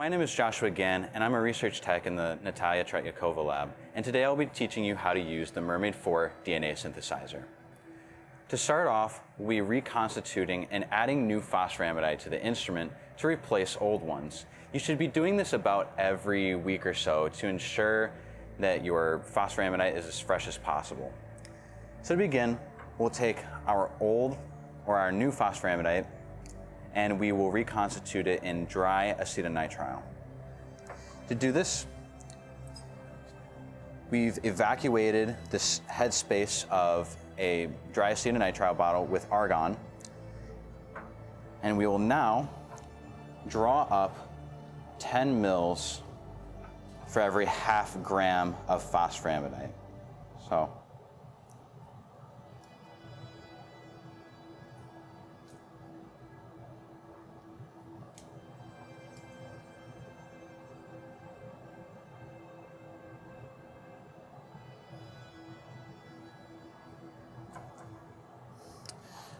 My name is Joshua Gann, and I'm a research tech in the Tretyakova Lab, and today I'll be teaching you how to use the Mermaid 4 DNA synthesizer. To start off, we'll be reconstituting and adding new phosphoramidite to the instrument to replace old ones. You should be doing this about every week or so to ensure that your phosphoramidite is as fresh as possible. So to begin, we'll take our old or our new phosphoramidite and we will reconstitute it in dry acetonitrile. To do this, we've evacuated this headspace of a dry acetonitrile bottle with argon, and we will now draw up 10 mils for every half gram of phosphoramidite. So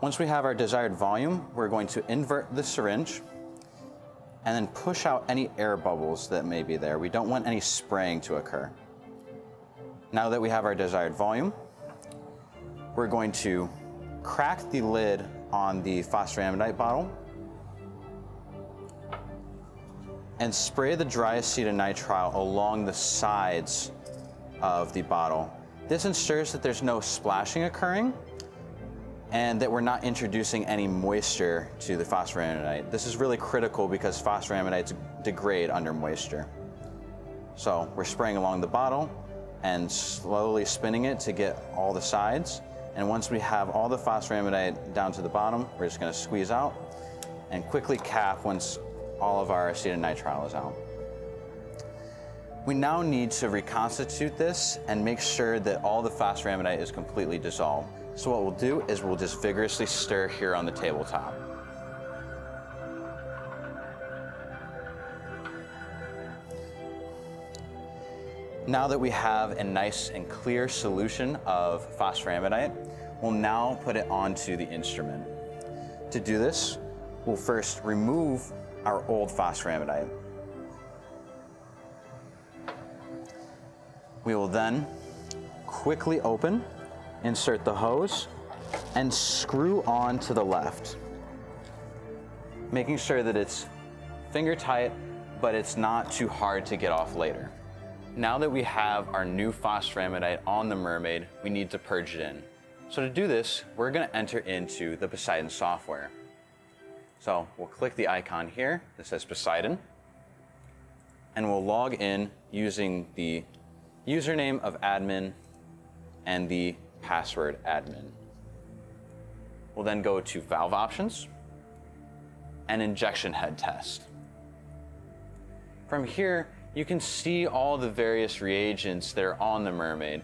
once we have our desired volume, we're going to invert the syringe and then push out any air bubbles that may be there. We don't want any spraying to occur. Now that we have our desired volume, we're going to crack the lid on the phosphoramidite bottle and spray the dry acetonitrile along the sides of the bottle. This ensures that there's no splashing occurring and that we're not introducing any moisture to the phosphoramidite. This is really critical because phosphoramidites degrade under moisture. So we're spraying along the bottle and slowly spinning it to get all the sides. And once we have all the phosphoramidite down to the bottom, we're just gonna squeeze out and quickly cap once all of our acetonitrile is out. We now need to reconstitute this and make sure that all the phosphoramidite is completely dissolved. So what we'll do is we'll just vigorously stir here on the tabletop. Now that we have a nice and clear solution of phosphoramidite, we'll now put it onto the instrument. To do this, we'll first remove our old phosphoramidite. We will then quickly open, insert the hose, and screw on to the left, making sure that it's finger tight, but it's not too hard to get off later. Now that we have our new phosphoramidite on the Mermaid, we need to purge it in. So to do this, we're gonna enter into the Poseidon software. So we'll click the icon here that says Poseidon, and we'll log in using the username of admin and the password admin. We'll then go to valve options and injection head test. From here, you can see all the various reagents that are on the Mermaid.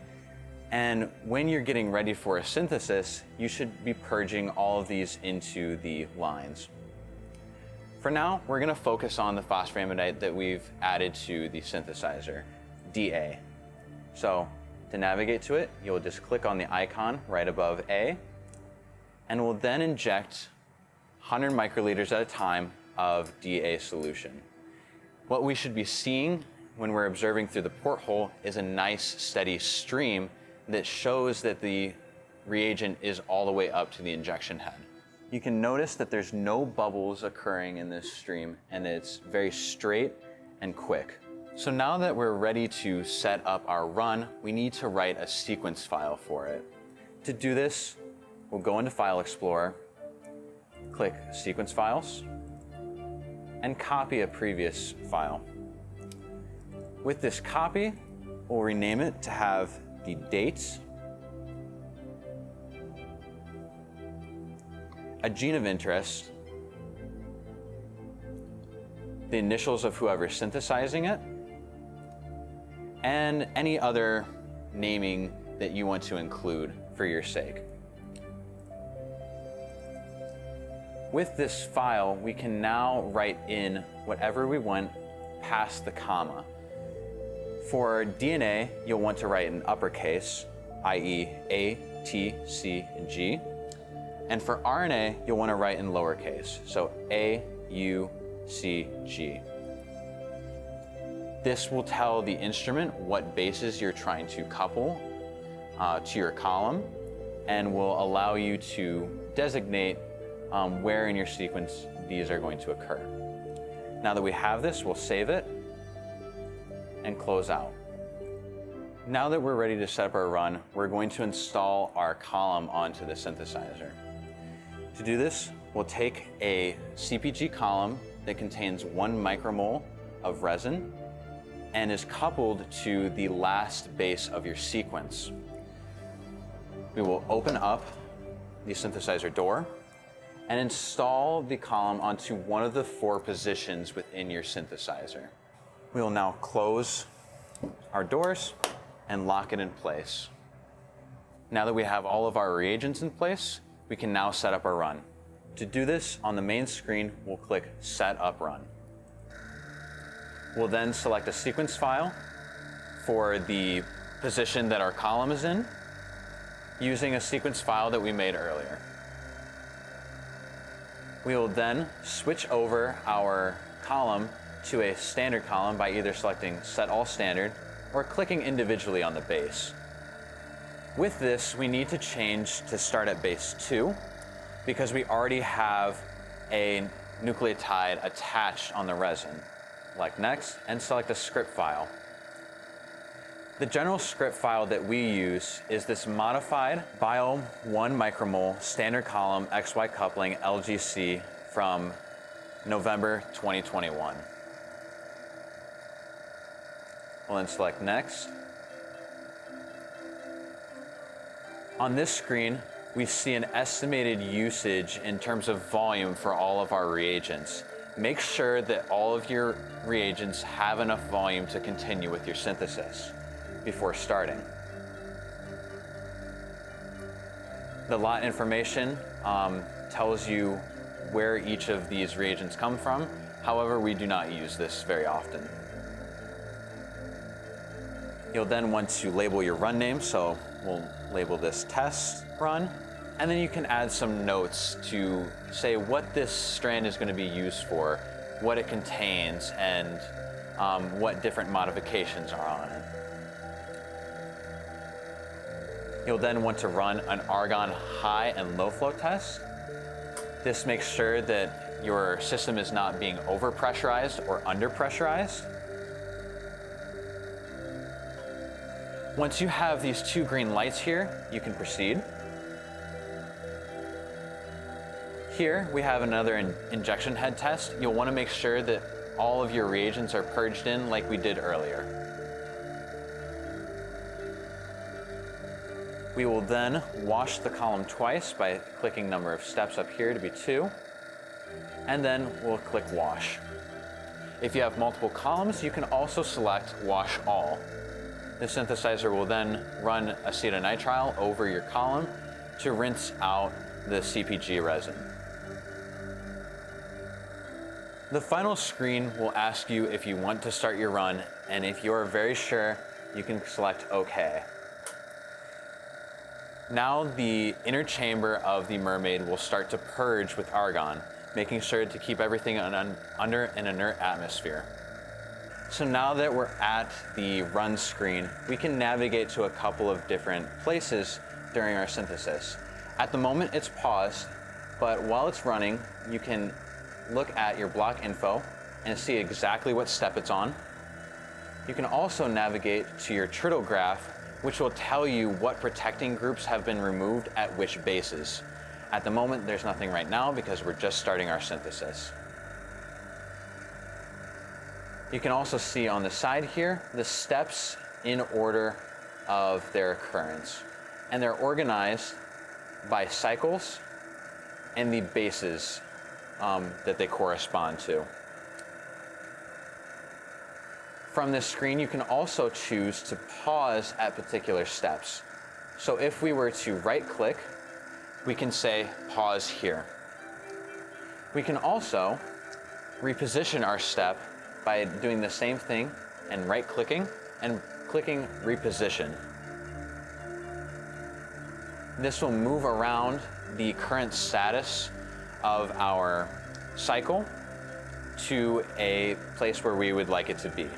And when you're getting ready for a synthesis, you should be purging all of these into the lines. For now, we're gonna focus on the phosphoramidite that we've added to the synthesizer, DA. So to navigate to it, you'll just click on the icon right above A, and we'll then inject 100 microliters at a time of DA solution. What we should be seeing when we're observing through the porthole is a nice steady stream that shows that the reagent is all the way up to the injection head. You can notice that there's no bubbles occurring in this stream, and it's very straight and quick. So now that we're ready to set up our run, we need to write a sequence file for it. To do this, we'll go into File Explorer, click Sequence Files, and copy a previous file. With this copy, we'll rename it to have the dates, a gene of interest, the initials of whoever's synthesizing it, and any other naming that you want to include for your sake. With this file, we can now write in whatever we want past the comma. For DNA, you'll want to write in uppercase, i.e. A, T, C, and G. And for RNA, you'll want to write in lowercase, so A, U, C, G. This will tell the instrument what bases you're trying to couple to your column, and will allow you to designate where in your sequence these are going to occur. Now that we have this, we'll save it and close out. Now that we're ready to set up our run, we're going to install our column onto the synthesizer. To do this, we'll take a CPG column that contains 1 micromole of resin and is coupled to the last base of your sequence. We will open up the synthesizer door and install the column onto one of the 4 positions within your synthesizer. We will now close our doors and lock it in place. Now that we have all of our reagents in place, we can now set up our run. To do this, on the main screen, we'll click Set Up Run. We'll then select a sequence file for the position that our column is in, using a sequence file that we made earlier. We will then switch over our column to a standard column by either selecting Set All Standard or clicking individually on the base. With this, we need to change to start at base 2 because we already have a nucleotide attached on the resin. Select Next and select a script file. The general script file that we use is this modified bio 1 micromole standard column XY coupling LGC from November 2021. We'll then select Next. On this screen, we see an estimated usage in terms of volume for all of our reagents. Make sure that all of your reagents have enough volume to continue with your synthesis before starting. The lot information tells you where each of these reagents come from. However, we do not use this very often. You'll then want to label your run name, so we'll label this test run, and then you can add some notes to say what this strand is going to be used for, what it contains, and what different modifications are on it. You'll then want to run an argon high and low flow test. This makes sure that your system is not being overpressurized or underpressurized. Once you have these 2 green lights here, you can proceed. Here we have another injection head test. You'll want to make sure that all of your reagents are purged in like we did earlier. We will then wash the column twice by clicking number of steps up here to be 2, and then we'll click Wash. If you have multiple columns, you can also select Wash All. The synthesizer will then run acetonitrile over your column to rinse out the CPG resin. The final screen will ask you if you want to start your run, and if you're very sure, you can select OK. Now the inner chamber of the mermaid will start to purge with argon, making sure to keep everything under an inert atmosphere. So now that we're at the run screen, we can navigate to a couple of different places during our synthesis. At the moment, it's paused, but while it's running, you can look at your block info and see exactly what step it's on. You can also navigate to your Triddle graph, which will tell you what protecting groups have been removed at which bases. At the moment, there's nothing right now because we're just starting our synthesis. You can also see on the side here the steps in order of their occurrence. And they're organized by cycles and the bases that they correspond to. From this screen, you can also choose to pause at particular steps. So if we were to right-click, we can say pause here. We can also reposition our step by doing the same thing and right-clicking and clicking reposition. This will move around the current status of our cycle to a place where we would like it to be.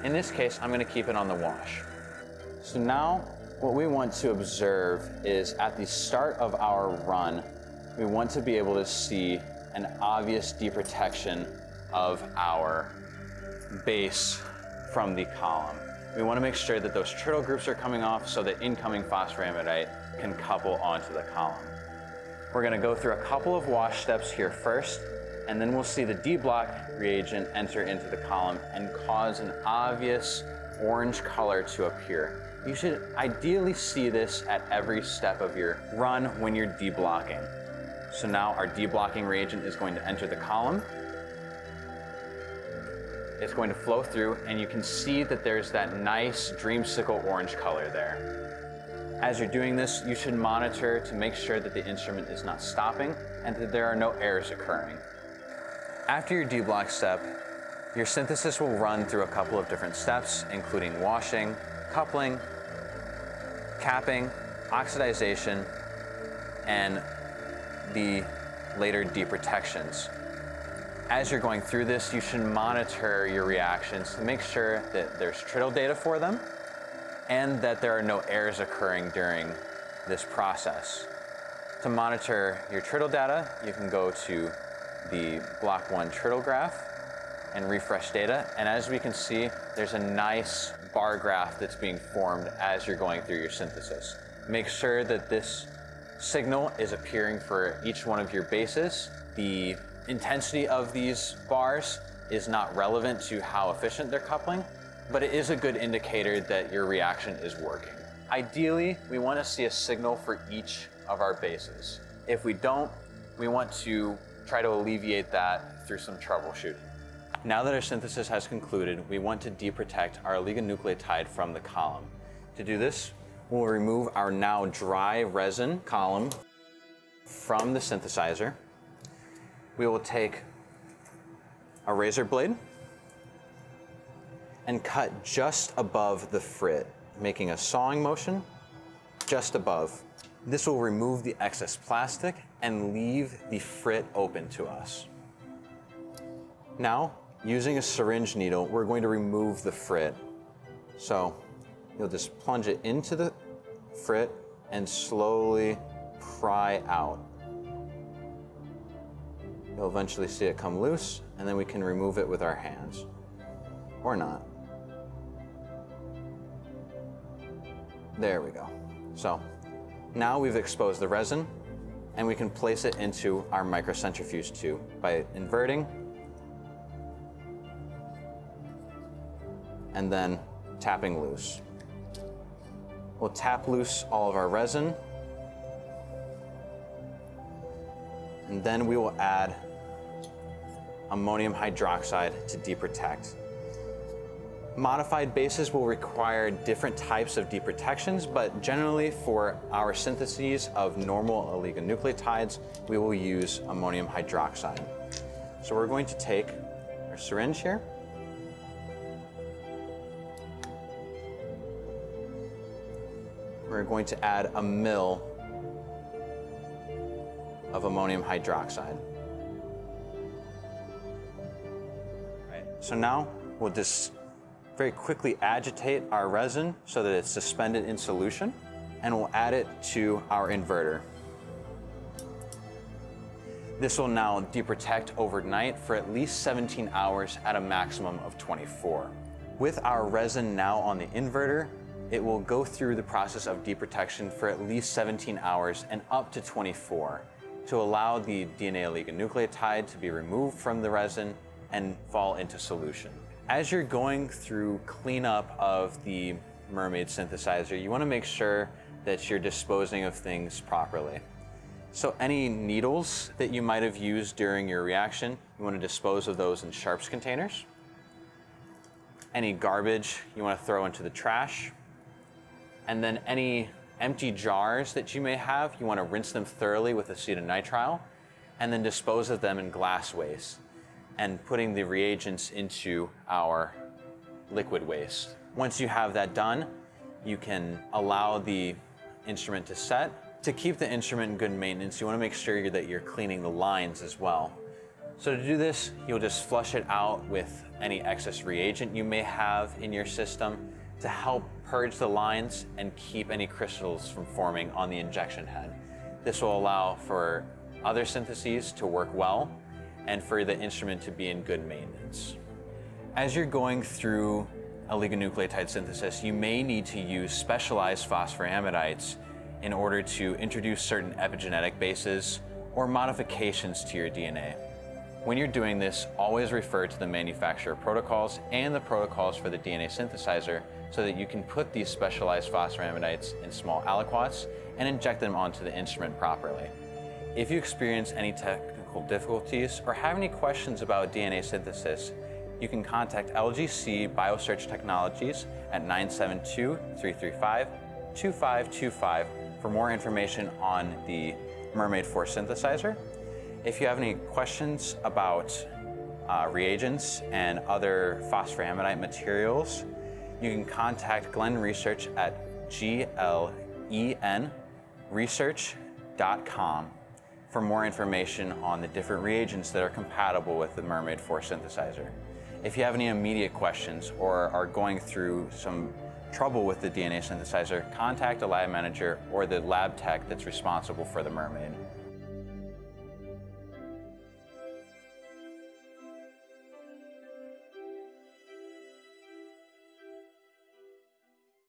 In this case, I'm gonna keep it on the wash. So now, what we want to observe is at the start of our run, we want to be able to see an obvious deprotection of our base from the column. We want to make sure that those trityl groups are coming off so that incoming phosphoramidite can couple onto the column. We're going to go through a couple of wash steps here first, and then we'll see the deblock reagent enter into the column and cause an obvious orange color to appear. You should ideally see this at every step of your run when you're deblocking. So now our deblocking reagent is going to enter the column. It's going to flow through, and you can see that there's that nice dreamsicle orange color there. As you're doing this, you should monitor to make sure that the instrument is not stopping and that there are no errors occurring. After your deblock step, your synthesis will run through a couple of different steps, including washing, coupling, capping, oxidization, and the later deprotections. As you're going through this, you should monitor your reactions to make sure that there's trityl data for them and that there are no errors occurring during this process. To monitor your trityl data, you can go to the block 1 trityl graph and refresh data. And as we can see, there's a nice bar graph that's being formed as you're going through your synthesis. Make sure that this signal is appearing for each one of your bases. The intensity of these bars is not relevant to how efficient they're coupling, but it is a good indicator that your reaction is working. Ideally, we want to see a signal for each of our bases. If we don't, we want to try to alleviate that through some troubleshooting. Now that our synthesis has concluded, we want to deprotect our oligonucleotide from the column. To do this, we'll remove our now dry resin column from the synthesizer. We will take a razor blade and cut just above the frit, making a sawing motion just above. This will remove the excess plastic and leave the frit open to us. Now, using a syringe needle, we're going to remove the frit. So you'll just plunge it into the frit and slowly pry out. You'll eventually see it come loose, and then we can remove it with our hands, or not. There we go. So now we've exposed the resin, and we can place it into our microcentrifuge tube by inverting and then tapping loose. We'll tap loose all of our resin, and then we will add ammonium hydroxide to deprotect. Modified bases will require different types of deprotections, but generally for our syntheses of normal oligonucleotides, we will use ammonium hydroxide. So we're going to take our syringe here, we're going to add a ml of ammonium hydroxide. So now we'll just very quickly agitate our resin so that it's suspended in solution, and we'll add it to our inverter. This will now deprotect overnight for at least 17 hours at a maximum of 24. With our resin now on the inverter, it will go through the process of deprotection for at least 17 hours and up to 24 to allow the DNA oligonucleotide to be removed from the resin and fall into solution. As you're going through cleanup of the mermaid synthesizer, you want to make sure that you're disposing of things properly. So any needles that you might have used during your reaction, you want to dispose of those in sharps containers. Any garbage you want to throw into the trash. And then any empty jars that you may have, you want to rinse them thoroughly with acetonitrile and then dispose of them in glass waste, and putting the reagents into our liquid waste. Once you have that done, you can allow the instrument to set. To keep the instrument in good maintenance, you want to make sure that you're cleaning the lines as well. So to do this, you'll just flush it out with any excess reagent you may have in your system to help purge the lines and keep any crystals from forming on the injection head. This will allow for other syntheses to work well and for the instrument to be in good maintenance. As you're going through oligonucleotide synthesis, you may need to use specialized phosphoramidites in order to introduce certain epigenetic bases or modifications to your DNA. When you're doing this, always refer to the manufacturer protocols and the protocols for the DNA synthesizer so that you can put these specialized phosphoramidites in small aliquots and inject them onto the instrument properly. If you experience any technical difficulties or have any questions about DNA synthesis, you can contact LGC Biosearch Technologies at 972-335-2525 for more information on the Mermaid 4 synthesizer. If you have any questions about reagents and other phosphoramidite materials, you can contact Glen Research at glenresearch.com for more information on the different reagents that are compatible with the Mermaid 4 synthesizer. If you have any immediate questions or are going through some trouble with the DNA synthesizer, contact a lab manager or the lab tech that's responsible for the Mermaid.